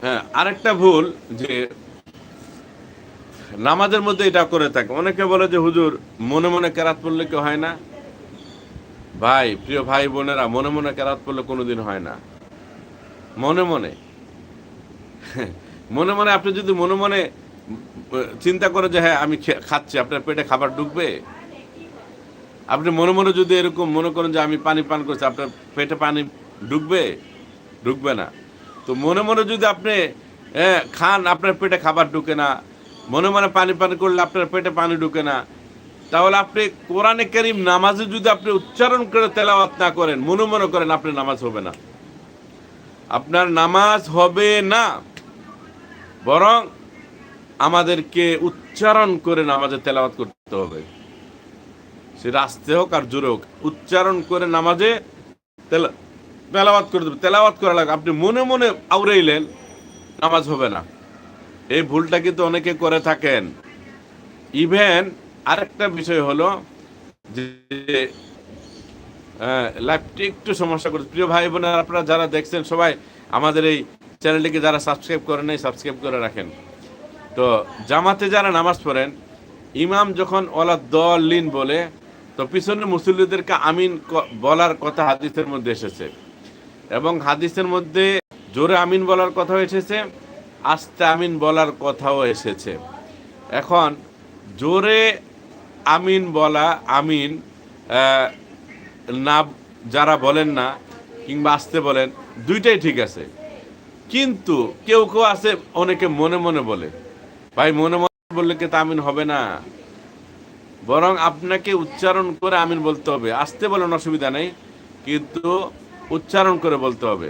হ্যাঁ, আরেকটা ভুল যে নামাজের মধ্যে এটা করে থাকে। অনেকে বলে যে হুজুর মনে মনে কেরাত পড়লে কি হয় না? ভাই, প্রিয় ভাই বোনেরা, মনে মনে কেরাত পড়লে কোনোদিন হয় না। মনে মনে মনে মনে আপনি যদি মনে মনে চিন্তা করে যে হ্যাঁ আমি খাচ্ছি, আপনার পেটে খাবার ঢুকবে? আপনি মনে মনে যদি এরকম মনে করেন যে আমি পানি পান করছি, আপনার পেটে পানি ঢুকবে? ঢুকবে না। তো মনে মনে যদি আপনি খান, আপনার পেটে খাবার ঢুকে না। মনে মনে পানি পান করলে আপনার পেটে পানি ঢুকে না। তাহলে আপনি কোরআনে কারীম নামাজে যদি আপনি উচ্চারণ করে তেলাওয়াত না করেন, মনে মনে করেন, আপনার নামাজ হবে না। আপনার নামাজ হবে না। বরং আমাদেরকে উচ্চারণ করে নামাজে তেলাওয়াত করতে হবে। সেটা আস্তে হোক আর জোরে হোক, উচ্চারণ করে নামাজে তেলাওয়াত করে দেবে। তেলাওয়াত করা লাগে, আপনি মনে মনে আউড়াইলেন, নামাজ হবে না। এই ভুলটা কিন্তু অনেকে করে থাকেন। ইভেন আরেকটা বিষয় হলো যে লাইভটি একটু সমস্যা করছে। প্রিয় ভাই বোনেরা, আপনারা যারা দেখছেন সবাই আমাদের এই চ্যানেলটিকে যারা সাবস্ক্রাইব করেন নাই, সাবস্ক্রাইব করে রাখেন। তো জামাতে যারা নামাজ পড়েন, ইমাম যখন ওয়ালা দলিন বলে, তো পিছনে মুসল্লিদেরকে আমিন বলার কথা হাদিসের মধ্যে এসেছে। এবং হাদিসের মধ্যে জোরে আমিন বলার কথাও এসেছে, আস্তে আমিন বলার কথাও এসেছে। এখন জোরে আমিন বলা, আমিন না যারা বলেন না কিংবা আস্তে বলেন, দুইটাই ঠিক আছে। কিন্তু কেউ কেউ আছে অনেকে মনে মনে বলে। ভাই, মনে মনে বললে কি তা আমিন হবে না? বরং আপনাকে উচ্চারণ করে আমিন বলতে হবে। আস্তে বলেন, অসুবিধা নেই, কিন্তু উচ্চারণ করে বলতে হবে।